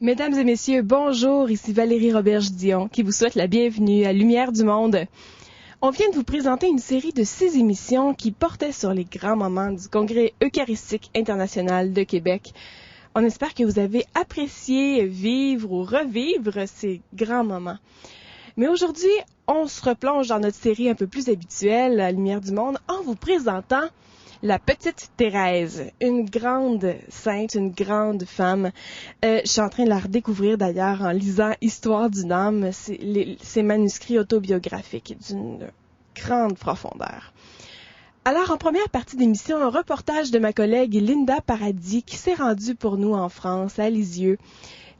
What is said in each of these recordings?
Mesdames et messieurs, bonjour, ici Valérie Roberge-Dion qui vous souhaite la bienvenue à Lumière du Monde. On vient de vous présenter une série de 6 émissions qui portaient sur les grands moments du Congrès eucharistique international de Québec. On espère que vous avez apprécié vivre ou revivre ces grands moments. Mais aujourd'hui, on se replonge dans notre série un peu plus habituelle à Lumière du Monde en vous présentant la petite Thérèse, une grande sainte, une grande femme. Je suis en train de la redécouvrir d'ailleurs en lisant Histoire d'une âme, ces manuscrits autobiographiques d'une grande profondeur. Alors, en première partie d'émission, un reportage de ma collègue Linda Paradis qui s'est rendue pour nous en France, à Lisieux.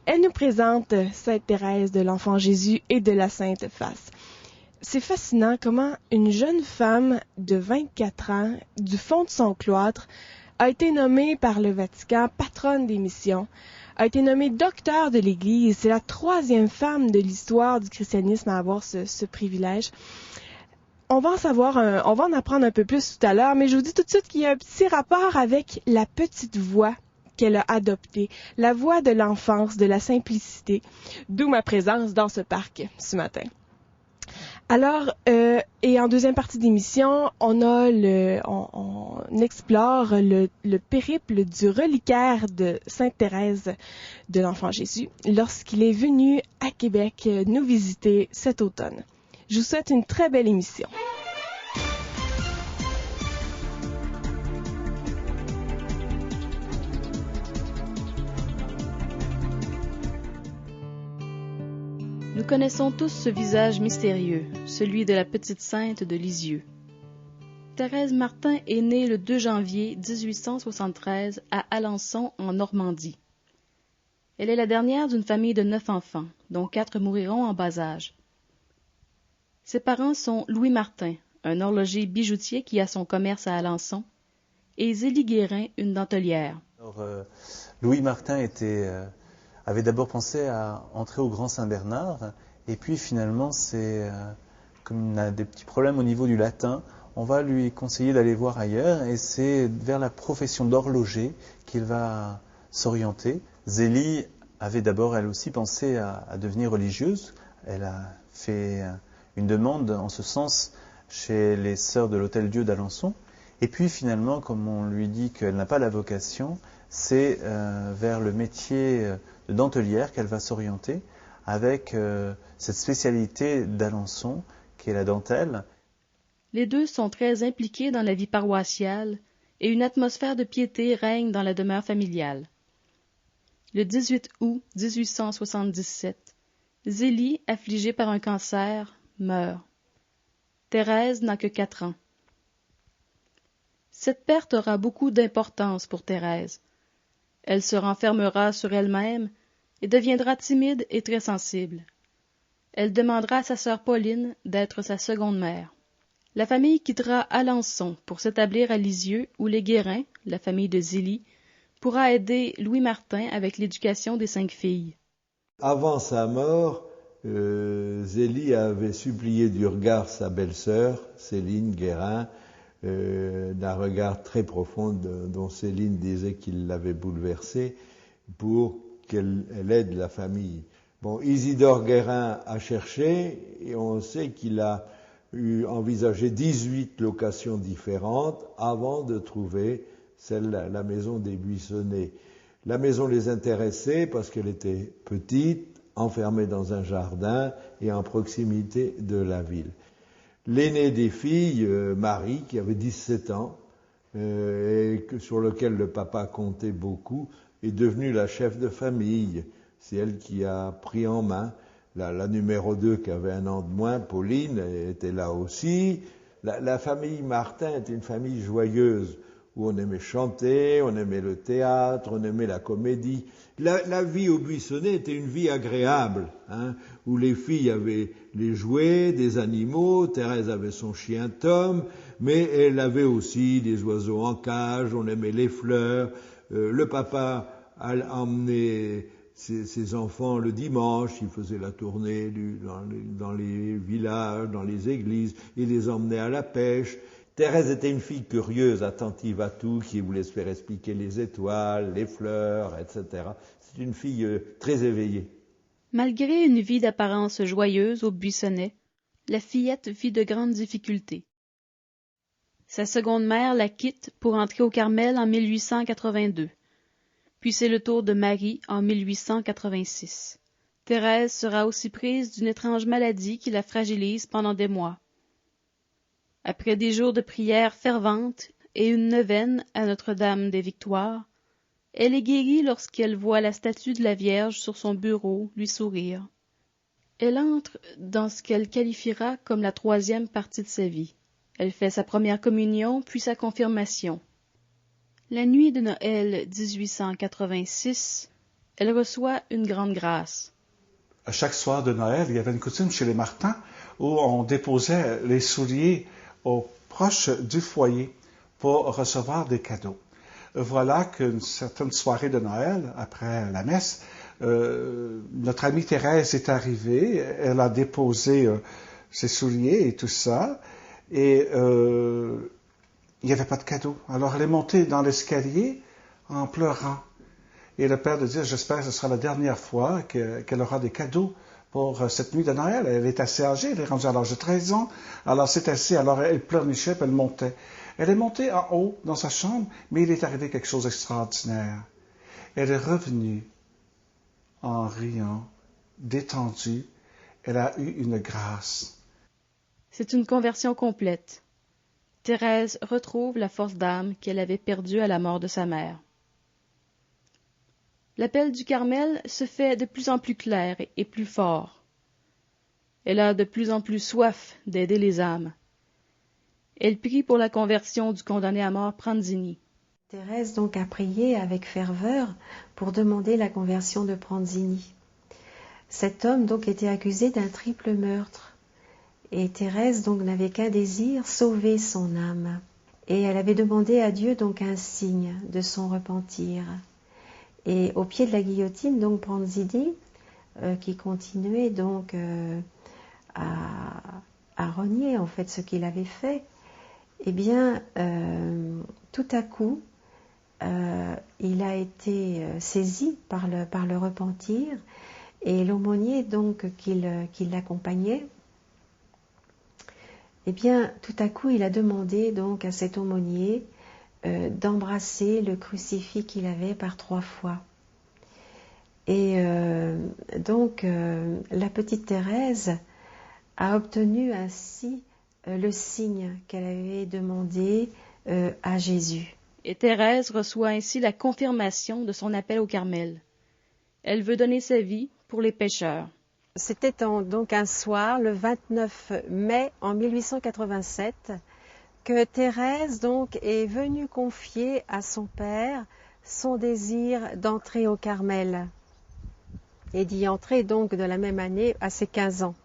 Elle nous présente Sainte Thérèse de l'Enfant Jésus et de la Sainte Face. C'est fascinant comment une jeune femme de 24 ans, du fond de son cloître, a été nommée par le Vatican patronne des missions, a été nommée docteur de l'Église. C'est la 3e femme de l'histoire du christianisme à avoir ce privilège. On va en apprendre un peu plus tout à l'heure, mais je vous dis tout de suite qu'il y a un petit rapport avec la petite voix qu'elle a adoptée, la voix de l'enfance, de la simplicité, d'où ma présence dans ce parc ce matin. Alors, et en deuxième partie d'émission, on explore le périple du reliquaire de Sainte Thérèse de l'Enfant Jésus lorsqu'il est venu à Québec nous visiter cet automne. Je vous souhaite une très belle émission. Nous connaissons tous ce visage mystérieux, celui de la petite sainte de Lisieux. Thérèse Martin est née le 2 janvier 1873 à Alençon, en Normandie. Elle est la dernière d'une famille de 9 enfants, dont 4 mouriront en bas âge. Ses parents sont Louis Martin, un horloger bijoutier qui a son commerce à Alençon, et Zélie Guérin, une dentelière. Louis Martin avait d'abord pensé à entrer au Grand Saint-Bernard, et puis finalement, comme il a des petits problèmes au niveau du latin, on va lui conseiller d'aller voir ailleurs, et c'est vers la profession d'horloger qu'il va s'orienter. Zélie avait d'abord, elle aussi, pensé à devenir religieuse. Elle a fait une demande en ce sens chez les sœurs de l'Hôtel-Dieu d'Alençon, et puis finalement, comme on lui dit qu'elle n'a pas la vocation, c'est vers le métier de dentelière qu'elle va s'orienter avec cette spécialité d'Alençon qui est la dentelle. Les deux sont très impliqués dans la vie paroissiale et une atmosphère de piété règne dans la demeure familiale. Le 18 août 1877, Zélie, affligée par un cancer, meurt. Thérèse n'a que 4 ans. Cette perte aura beaucoup d'importance pour Thérèse. Elle se renfermera sur elle-même et deviendra timide et très sensible. Elle demandera à sa sœur Pauline d'être sa seconde mère. La famille quittera Alençon pour s'établir à Lisieux, où les Guérin, la famille de Zélie, pourra aider Louis Martin avec l'éducation des 5 filles. Avant sa mort, Zélie avait supplié du regard sa belle-sœur, Céline Guérin, d'un regard très profond dont Céline disait qu'il l'avait bouleversée, pour qu'elle aide la famille. Bon, Isidore Guérin a cherché, et on sait qu'il a envisagé 18 locations différentes avant de trouver la maison des Buissonnets. La maison les intéressait parce qu'elle était petite, enfermée dans un jardin et en proximité de la ville. L'aînée des filles, Marie, qui avait 17 ans, sur lequel le papa comptait beaucoup, est devenue la chef de famille. C'est elle qui a pris en main. La numéro 2, qui avait 1 an de moins, Pauline, était là aussi. La famille Martin était une famille joyeuse, où on aimait chanter, on aimait le théâtre, on aimait la comédie. La vie au Buissonnet était une vie agréable, où les filles avaient les jouets, des animaux, Thérèse avait son chien Tom, mais elle avait aussi des oiseaux en cage, on aimait les fleurs. Le papa emmenait ses enfants le dimanche, il faisait la tournée dans les villages, dans les églises, il les emmenait à la pêche. Thérèse était une fille curieuse, attentive à tout, qui voulait se faire expliquer les étoiles, les fleurs, etc. C'est une fille très éveillée. Malgré une vie d'apparence joyeuse au Buissonnet, la fillette vit de grandes difficultés. Sa seconde mère la quitte pour entrer au Carmel en 1882. Puis c'est le tour de Marie en 1886. Thérèse sera aussi prise d'une étrange maladie qui la fragilise pendant des mois. Après des jours de prières ferventes et une neuvaine à Notre-Dame des Victoires, elle est guérie lorsqu'elle voit la statue de la Vierge sur son bureau lui sourire. Elle entre dans ce qu'elle qualifiera comme la troisième partie de sa vie. Elle fait sa première communion, puis sa confirmation. La nuit de Noël 1886, elle reçoit une grande grâce. À chaque soir de Noël, il y avait une coutume chez les Martin où on déposait les souliers aux proches du foyer pour recevoir des cadeaux. Voilà qu'une certaine soirée de Noël, après la messe, notre amie Thérèse est arrivée, elle a déposé ses souliers et tout ça, et il n'y avait pas de cadeaux. Alors elle est montée dans l'escalier en pleurant. Et le père de dire, j'espère que ce sera la dernière fois qu'elle aura des cadeaux pour cette nuit de Noël. Elle est assez âgée, elle est rendue à l'âge de 13 ans. Alors c'est assez, alors elle pleurnichait, puis elle montait. Elle est montée en haut dans sa chambre, mais il est arrivé quelque chose d'extraordinaire. Elle est revenue en riant, détendue. Elle a eu une grâce. C'est une conversion complète. Thérèse retrouve la force d'âme qu'elle avait perdue à la mort de sa mère. L'appel du Carmel se fait de plus en plus clair et plus fort. Elle a de plus en plus soif d'aider les âmes. Elle prie pour la conversion du condamné à mort Pranzini. Thérèse donc a prié avec ferveur pour demander la conversion de Pranzini. Cet homme donc était accusé d'un triple meurtre. Et Thérèse donc n'avait qu'un désir, sauver son âme. Et elle avait demandé à Dieu donc un signe de son repentir. Et au pied de la guillotine, donc Pranzini, qui continuait donc à renier en fait ce qu'il avait fait, eh bien, tout à coup, il a été saisi par le repentir, et l'aumônier donc qui l'accompagnait, eh bien, tout à coup, il a demandé donc à cet aumônier d'embrasser le crucifix qu'il avait par 3 fois. Et donc, la petite Thérèse a obtenu ainsi le signe qu'elle avait demandé à Jésus. Et Thérèse reçoit ainsi la confirmation de son appel au Carmel. Elle veut donner sa vie pour les pécheurs. C'était donc un soir, le 29 mai en 1887, que Thérèse donc est venue confier à son père son désir d'entrer au Carmel et d'y entrer donc de la même année à ses 15 ans.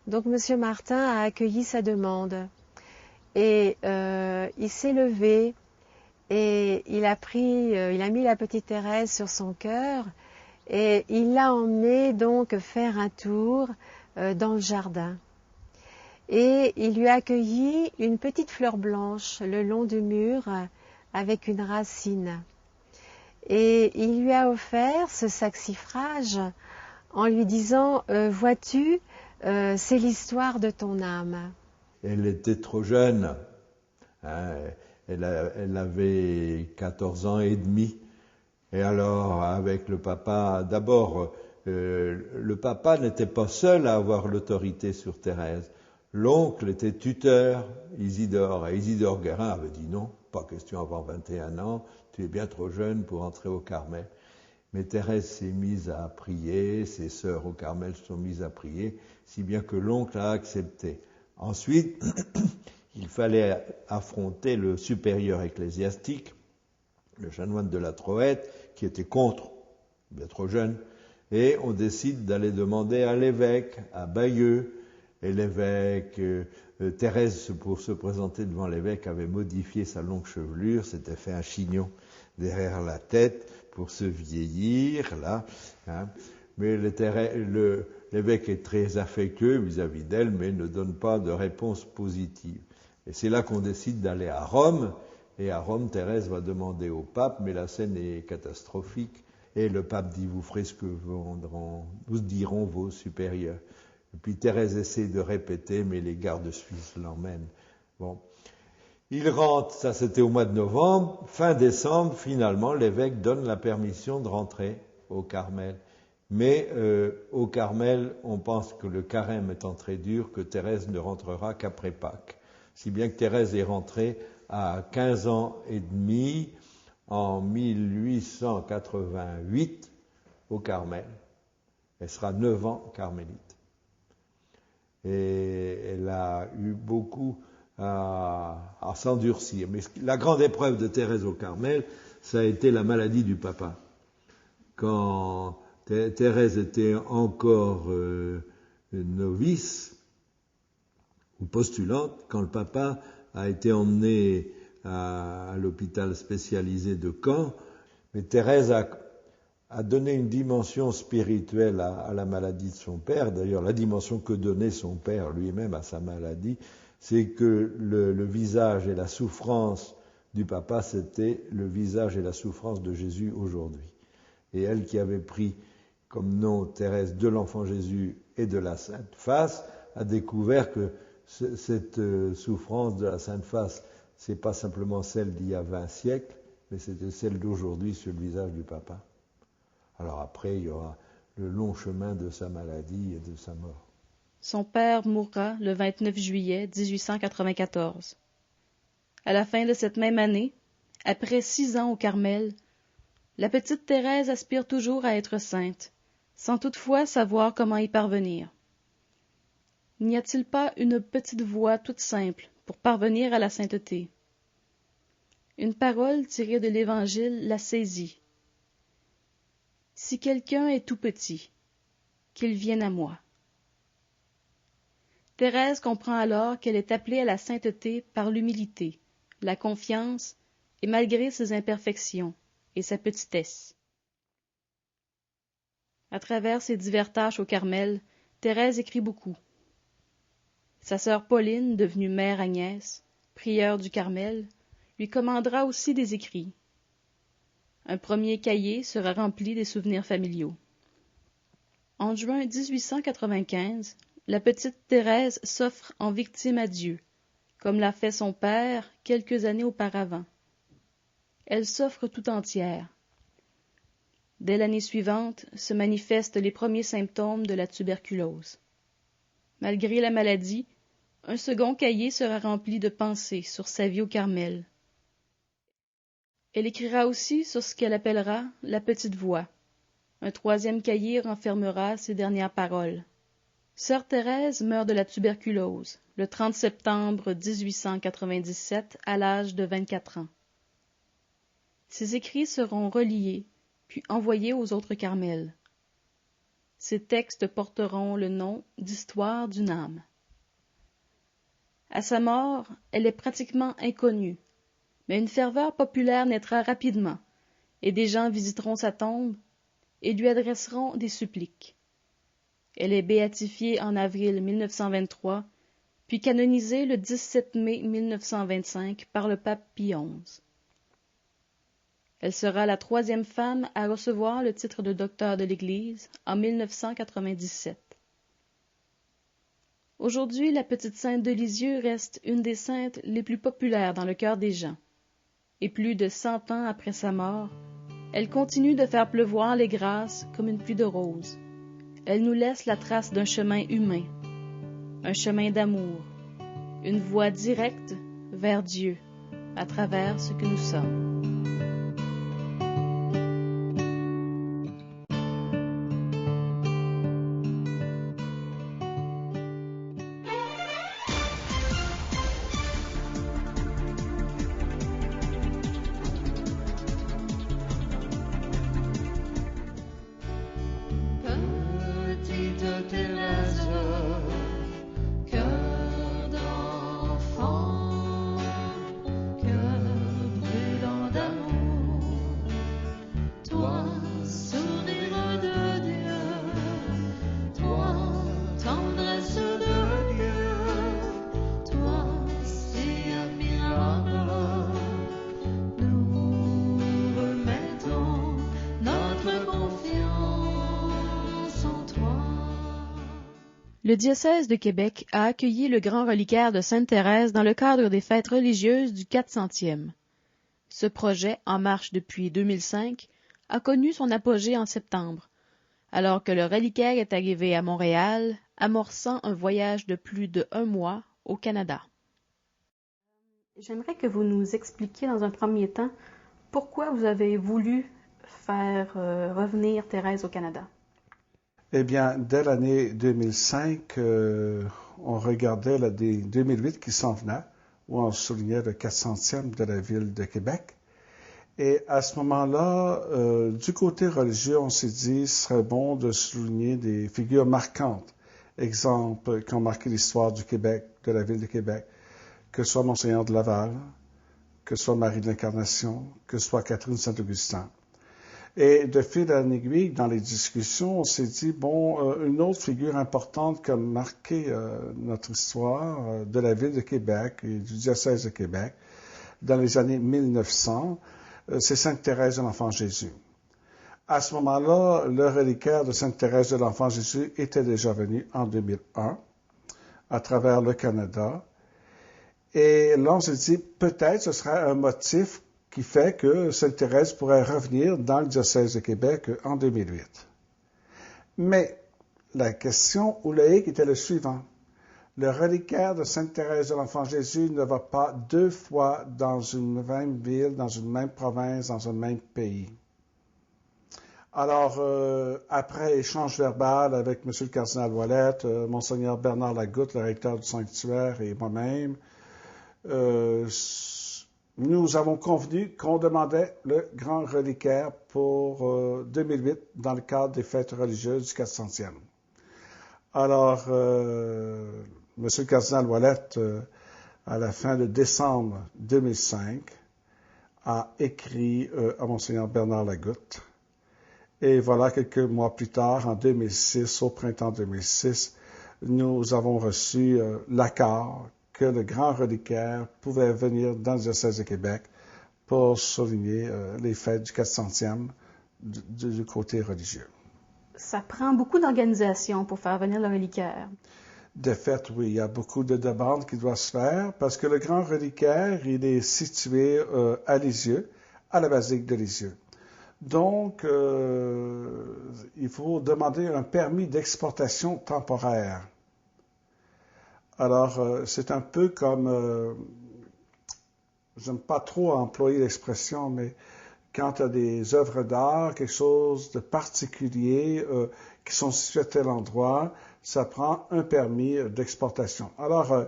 Donc M. Martin a accueilli sa demande et il s'est levé et il a mis la petite Thérèse sur son cœur et il l'a emmenée donc faire un tour dans le jardin. Et il lui a accueilli une petite fleur blanche le long du mur avec une racine. Et il lui a offert ce saxifrage en lui disant « Vois-tu, c'est l'histoire de ton âme. » Elle était trop jeune. Hein, elle avait 14 ans et demi. Et alors, avec le papa, d'abord, le papa n'était pas seul à avoir l'autorité sur Thérèse. L'oncle était tuteur, Isidore, et Isidore Guérin avait dit non, pas question avant 21 ans, tu es bien trop jeune pour entrer au Carmel. Mais Thérèse s'est mise à prier, ses sœurs au Carmel se sont mises à prier, si bien que l'oncle a accepté. Ensuite, il fallait affronter le supérieur ecclésiastique, le chanoine de la Troette, qui était contre, bien trop jeune, et on décide d'aller demander à l'évêque, à Bayeux. Et l'évêque, Thérèse, pour se présenter devant l'évêque, avait modifié sa longue chevelure, s'était fait un chignon derrière la tête pour se vieillir, là. Hein. Mais l'évêque est très affectueux vis-à-vis d'elle, mais ne donne pas de réponse positive. Et c'est là qu'on décide d'aller à Rome. Et à Rome, Thérèse va demander au pape, mais la scène est catastrophique. Et le pape dit, vous ferez ce que vous diront vos supérieurs. Et puis Thérèse essaie de répéter, mais les gardes suisses l'emmènent. Bon. Il rentre, ça c'était au mois de novembre. Fin décembre, finalement, l'évêque donne la permission de rentrer au Carmel. Mais au Carmel, on pense que le carême étant très dur, que Thérèse ne rentrera qu'après Pâques. Si bien que Thérèse est rentrée à 15 ans et demi en 1888 au Carmel. Elle sera 9 ans carmélite. Et elle a eu beaucoup à s'endurcir. Mais la grande épreuve de Thérèse au Carmel, ça a été la maladie du papa. Quand Thérèse était encore novice ou postulante, quand le papa a été emmené à l'hôpital spécialisé de Caen, mais Thérèse a donné une dimension spirituelle à la maladie de son père. D'ailleurs, la dimension que donnait son père lui-même à sa maladie, c'est que le visage et la souffrance du papa, c'était le visage et la souffrance de Jésus aujourd'hui. Et elle qui avait pris comme nom Thérèse de l'Enfant Jésus et de la Sainte Face, a découvert que cette souffrance de la Sainte Face, c'est pas simplement celle d'il y a 20 siècles, mais c'était celle d'aujourd'hui sur le visage du papa. Alors après, il y aura le long chemin de sa maladie et de sa mort. Son père mourra le 29 juillet 1894. À la fin de cette même année, après 6 ans au Carmel, la petite Thérèse aspire toujours à être sainte, sans toutefois savoir comment y parvenir. N'y a-t-il pas une petite voie toute simple pour parvenir à la sainteté? Une parole tirée de l'Évangile la saisit. Si quelqu'un est tout petit, qu'il vienne à moi. Thérèse comprend alors qu'elle est appelée à la sainteté par l'humilité, la confiance et malgré ses imperfections et sa petitesse. À travers ses divers tâches au Carmel, Thérèse écrit beaucoup. Sa sœur Pauline, devenue mère Agnès, prieure du Carmel, lui commandera aussi des écrits. Un premier cahier sera rempli des souvenirs familiaux. En juin 1895, la petite Thérèse s'offre en victime à Dieu, comme l'a fait son père quelques années auparavant. Elle s'offre tout entière. Dès l'année suivante se manifestent les premiers symptômes de la tuberculose. Malgré la maladie, un second cahier sera rempli de pensées sur sa vie au Carmel. Elle écrira aussi sur ce qu'elle appellera la petite voix. Un troisième cahier renfermera ses dernières paroles. Sœur Thérèse meurt de la tuberculose le 30 septembre 1897 à l'âge de 24 ans. Ses écrits seront reliés puis envoyés aux autres Carmels. Ces textes porteront le nom d'Histoire d'une âme. À sa mort, elle est pratiquement inconnue, mais une ferveur populaire naîtra rapidement, et des gens visiteront sa tombe et lui adresseront des suppliques. Elle est béatifiée en avril 1923, puis canonisée le 17 mai 1925 par le pape Pie XI. Elle sera la 3e femme à recevoir le titre de docteur de l'Église en 1997. Aujourd'hui, la petite sainte de Lisieux reste une des saintes les plus populaires dans le cœur des gens. Et plus de 100 ans après sa mort, elle continue de faire pleuvoir les grâces comme une pluie de roses. Elle nous laisse la trace d'un chemin humain, un chemin d'amour, une voie directe vers Dieu à travers ce que nous sommes. Le diocèse de Québec a accueilli le grand reliquaire de Sainte-Thérèse dans le cadre des fêtes religieuses du 400e. Ce projet, en marche depuis 2005, a connu son apogée en septembre, alors que le reliquaire est arrivé à Montréal, amorçant un voyage de plus de 1 mois au Canada. J'aimerais que vous nous expliquiez dans un premier temps pourquoi vous avez voulu faire revenir Thérèse au Canada. Eh bien, dès l'année 2005, on regardait l'année 2008 qui s'en venait, où on soulignait le 400e de la ville de Québec. Et à ce moment-là, du côté religieux, on s'est dit ce serait bon de souligner des figures marquantes, exemples qui ont marqué l'histoire du Québec, de la ville de Québec, que ce soit Monseigneur de Laval, que ce soit Marie de l'Incarnation, que ce soit Catherine Saint-Augustin. Et de fil en aiguille, dans les discussions, on s'est dit, bon, une autre figure importante qui a marqué notre histoire de la ville de Québec et du diocèse de Québec dans les années 1900, c'est Sainte Thérèse de l'Enfant Jésus. À ce moment-là, le reliquaire de Sainte Thérèse de l'Enfant Jésus était déjà venu en 2001 à travers le Canada. Et là, on s'est dit, peut-être ce serait un motif qui fait que Sainte Thérèse pourrait revenir dans le diocèse de Québec en 2008. Mais la question ou le hic était le suivant. Le reliquaire de Sainte Thérèse de l'Enfant Jésus ne va pas 2 fois dans une même ville, dans une même province, dans un même pays. Alors, après échange verbal avec M. le cardinal Ouellette, Monseigneur Bernard Lagoutte, le recteur du sanctuaire, et moi-même, nous avons convenu qu'on demandait le grand reliquaire pour 2008 dans le cadre des fêtes religieuses du 400e. Alors, M. le cardinal Ouellette, à la fin de décembre 2005, a écrit à Monseigneur Bernard Lagoutte. Et voilà, quelques mois plus tard, en 2006, au printemps 2006, nous avons reçu l'accord que le grand reliquaire pouvait venir dans le diocèse de Québec pour souligner les fêtes du 400e du côté religieux. Ça prend beaucoup d'organisation pour faire venir le reliquaire. De fait, oui, il y a beaucoup de demandes qui doivent se faire parce que le grand reliquaire, il est situé à Lisieux, à la basilique de Lisieux. Donc, il faut demander un permis d'exportation temporaire. Alors, c'est un peu comme, j'aime pas trop employer l'expression, mais quand tu as des œuvres d'art, quelque chose de particulier qui sont situées à tel endroit, ça prend un permis d'exportation. Alors,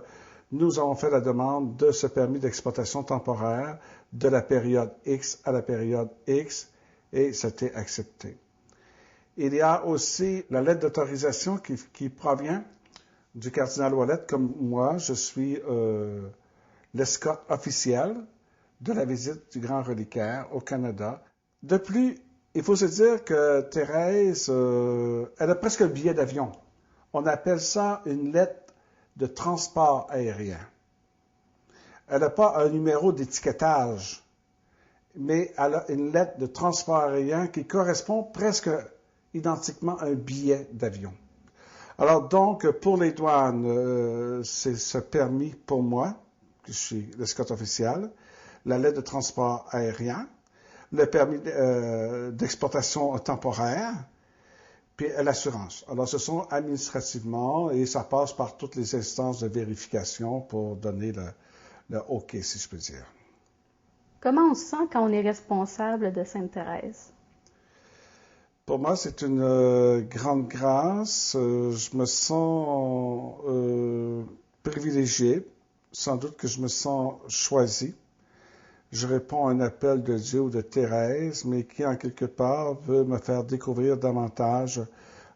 nous avons fait la demande de ce permis d'exportation temporaire de la période X à la période X et c'était accepté. Il y a aussi la lettre d'autorisation qui provient du cardinal Ouellette, comme moi, je suis l'escorte officielle de la visite du grand reliquaire au Canada. De plus, il faut se dire que Thérèse, elle a presque un billet d'avion. On appelle ça une lettre de transport aérien. Elle n'a pas un numéro d'étiquetage, mais elle a une lettre de transport aérien qui correspond presque identiquement à un billet d'avion. Alors donc, pour les douanes, c'est ce permis pour moi, que je suis l'escorte officielle, la lettre de transport aérien, le permis d'exportation temporaire, puis l'assurance. Alors, ce sont administrativement, et ça passe par toutes les instances de vérification pour donner le OK, si je peux dire. Comment on se sent quand on est responsable de Sainte-Thérèse? Pour moi, c'est une grande grâce. Je me sens privilégié. Sans doute que je me sens choisi. Je réponds à un appel de Dieu ou de Thérèse, mais qui, en quelque part, veut me faire découvrir davantage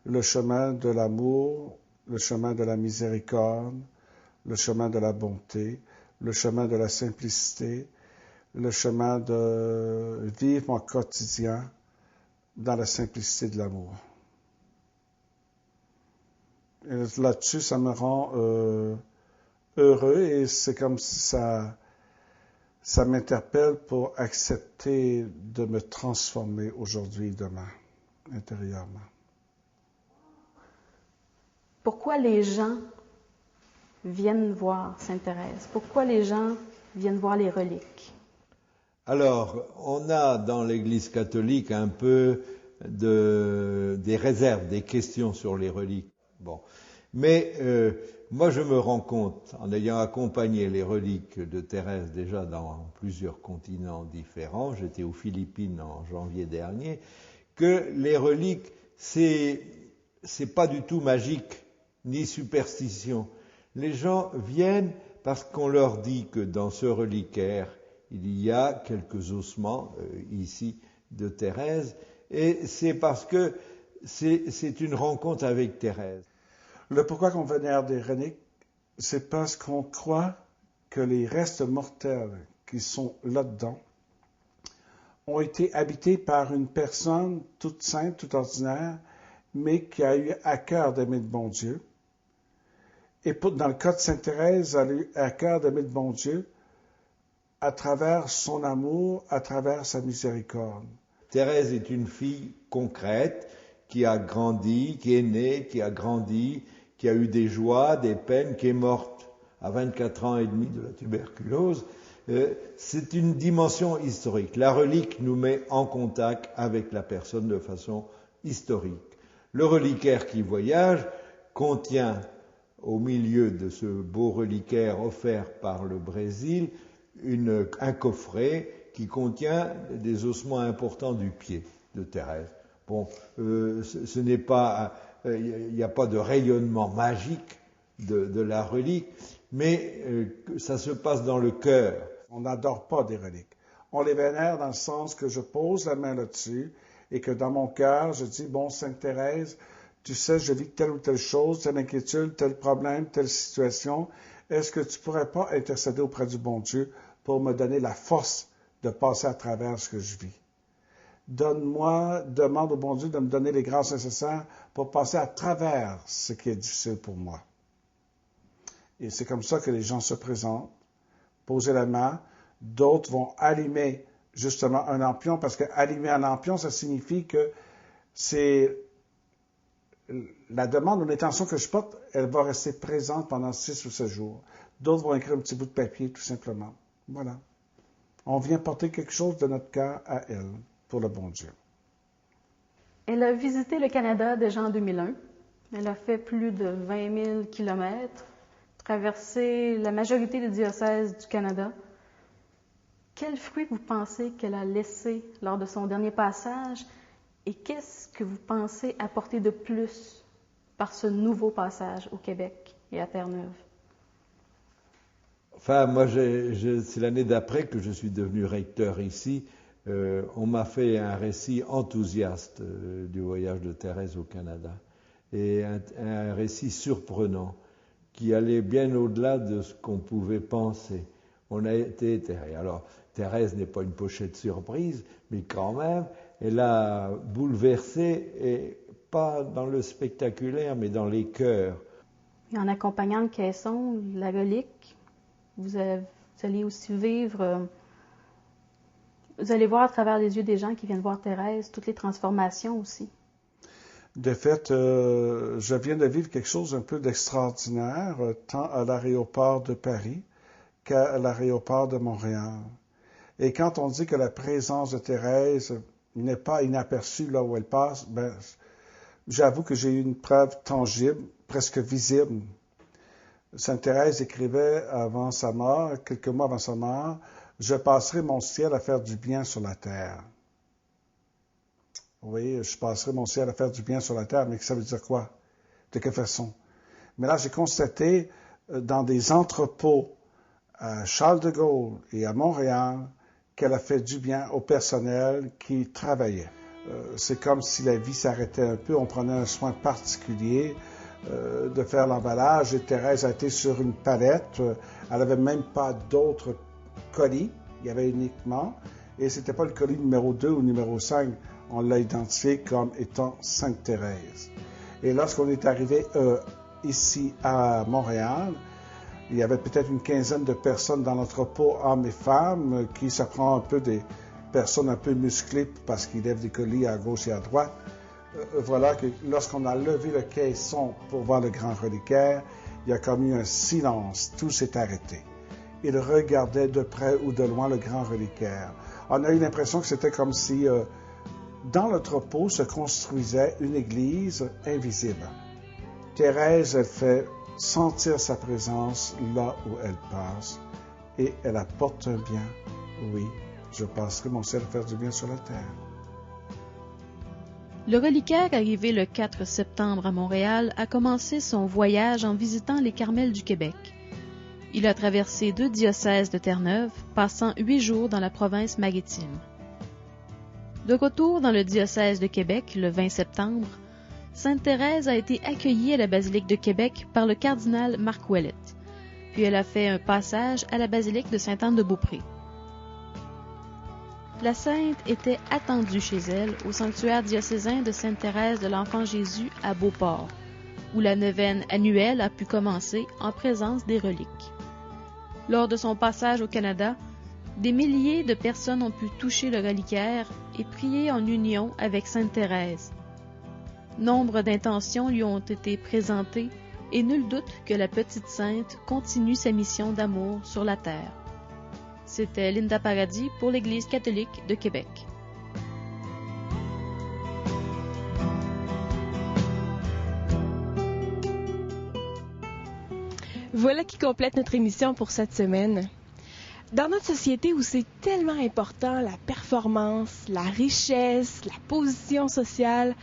le chemin de l'amour, le chemin de la miséricorde, le chemin de la bonté, le chemin de la simplicité, le chemin de vivre mon quotidien dans la simplicité de l'amour. Et là-dessus, ça me rend heureux et c'est comme si ça m'interpelle pour accepter de me transformer aujourd'hui et demain, intérieurement. pourquoi les gens viennent voir Sainte Thérèse? Pourquoi les gens viennent voir les reliques? Alors, on a dans l'Église catholique un peu des réserves, des questions sur les reliques. Bon. Mais moi, je me rends compte, en ayant accompagné les reliques de Thérèse déjà dans plusieurs continents différents, j'étais aux Philippines en janvier dernier, que les reliques, c'est pas du tout magique, ni superstition. Les gens viennent parce qu'on leur dit que dans ce reliquaire, il y a quelques ossements, ici, de Thérèse, et c'est parce que c'est une rencontre avec Thérèse. Le pourquoi qu'on vénère des reliques, c'est parce qu'on croit que les restes mortels qui sont là-dedans ont été habités par une personne toute simple, toute ordinaire, mais qui a eu à cœur d'aimer le bon Dieu. Et dans le cas de Sainte Thérèse, elle a eu à cœur d'aimer le bon Dieu à travers son amour, à travers sa miséricorde. Thérèse est une fille concrète qui a grandi, qui est née, qui a grandi, qui a eu des joies, des peines, qui est morte à 24 ans et demi de la tuberculose. C'est une dimension historique. La relique nous met en contact avec la personne de façon historique. Le reliquaire qui voyage contient, au milieu de ce beau reliquaire offert par le Brésil, un coffret qui contient des ossements importants du pied de Thérèse. Bon, ce n'est pas, il n'y a pas de rayonnement magique de la relique, mais ça se passe dans le cœur. On n'adore pas des reliques. On les vénère dans le sens que je pose la main là-dessus et que dans mon cœur, je dis, bon, Sainte Thérèse, tu sais, je vis telle ou telle chose, telle inquiétude, tel problème, telle situation. Est-ce que tu pourrais pas intercéder auprès du bon Dieu pour me donner la force de passer à travers ce que je vis? Demande au bon Dieu de me donner les grâces nécessaires pour passer à travers ce qui est difficile pour moi. Et c'est comme ça que les gens se présentent, poser la main. D'autres vont allumer justement un lampion, parce que allumer un lampion, ça signifie que c'est la demande ou l'intention que je porte, elle va rester présente pendant 6 ou 7 jours. D'autres vont écrire un petit bout de papier, tout simplement. Voilà. On vient porter quelque chose de notre cœur à elle, pour le bon Dieu. Elle a visité le Canada déjà en 2001. Elle a fait plus de 20 000 kilomètres, traversé la majorité des diocèses du Canada. Quel fruit vous pensez qu'elle a laissé lors de son dernier passage et qu'est-ce que vous pensez apporter de plus par ce nouveau passage au Québec et à Terre-Neuve? Enfin, moi, c'est l'année d'après que je suis devenu recteur ici. On m'a fait un récit enthousiaste du voyage de Thérèse au Canada et un récit surprenant qui allait bien au-delà de ce qu'on pouvait penser. On a été éthérés. Alors, Thérèse n'est pas une pochette surprise, mais quand même, elle a bouleversé, et pas dans le spectaculaire, mais dans les cœurs. Et en accompagnant le caisson, la relique, vous allez aussi vivre, vous allez voir à travers les yeux des gens qui viennent voir Thérèse, toutes les transformations aussi. De fait, je viens de vivre quelque chose un peu d'extraordinaire, tant à l'aéroport de Paris qu'à l'aéroport de Montréal. Et quand on dit que la présence de Thérèse n'est pas inaperçue là où elle passe, ben, j'avoue que j'ai eu une preuve tangible, presque visible. Sainte Thérèse écrivait avant sa mort, quelques mois avant sa mort, « Je passerai mon ciel à faire du bien sur la terre ». Oui, je passerai mon ciel à faire du bien sur la terre, mais ça veut dire quoi? De quelle façon? Mais là, j'ai constaté dans des entrepôts à Charles de Gaulle et à Montréal qu'elle a fait du bien au personnel qui travaillait. C'est comme si la vie s'arrêtait un peu, on prenait un soin particulier de faire l'emballage et Thérèse a été sur une palette, elle n'avait même pas d'autres colis, il y avait uniquement, et c'était pas le colis numéro 2 ou numéro 5, on l'a identifié comme étant Sainte Thérèse. Et lorsqu'on est arrivé ici à Montréal, il y avait peut-être une quinzaine de personnes dans l'entrepôt, hommes et femmes, qui se prend un peu des personnes un peu musclées parce qu'ils lèvent des colis à gauche et à droite. voilà que lorsqu'on a levé le caisson pour voir le grand reliquaire, il y a comme eu un silence, tout s'est arrêté. Il regardait de près ou de loin le grand reliquaire. On a eu l'impression que c'était comme si dans le troupeau se construisait une église invisible. Thérèse, elle fait sentir sa présence là où elle passe et elle apporte un bien. Oui, je passerai mon ciel faire du bien sur la terre. Le reliquaire, arrivé le 4 septembre à Montréal, a commencé son voyage en visitant les Carmels du Québec. Il a traversé 2 diocèses de Terre-Neuve, passant 8 jours dans la province maritime. De retour dans le diocèse de Québec le 20 septembre, Sainte Thérèse a été accueillie à la basilique de Québec par le cardinal Marc Ouellette, puis elle a fait un passage à la basilique de Sainte-Anne-de-Beaupré. La sainte était attendue chez elle au sanctuaire diocésain de Sainte-Thérèse de l'Enfant-Jésus à Beauport, où la neuvaine annuelle a pu commencer en présence des reliques. Lors de son passage au Canada, des milliers de personnes ont pu toucher le reliquaire et prier en union avec Sainte Thérèse. Nombre d'intentions lui ont été présentées et nul doute que la petite sainte continue sa mission d'amour sur la terre. C'était Linda Paradis pour l'Église catholique de Québec. Voilà qui complète notre émission pour cette semaine. Dans notre société où c'est tellement important la performance, la richesse, la position sociale,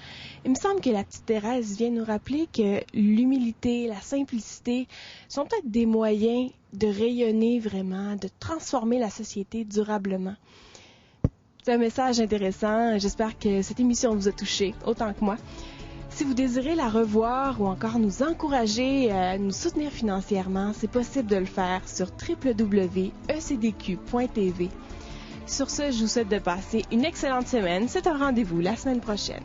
il me semble que la petite Thérèse vient nous rappeler que l'humilité, la simplicité sont peut-être des moyens de rayonner vraiment, de transformer la société durablement. C'est un message intéressant. J'espère que cette émission vous a touché autant que moi. Si vous désirez la revoir ou encore nous encourager à nous soutenir financièrement, c'est possible de le faire sur www.ecdq.tv. Sur ce, je vous souhaite de passer une excellente semaine. C'est un rendez-vous la semaine prochaine.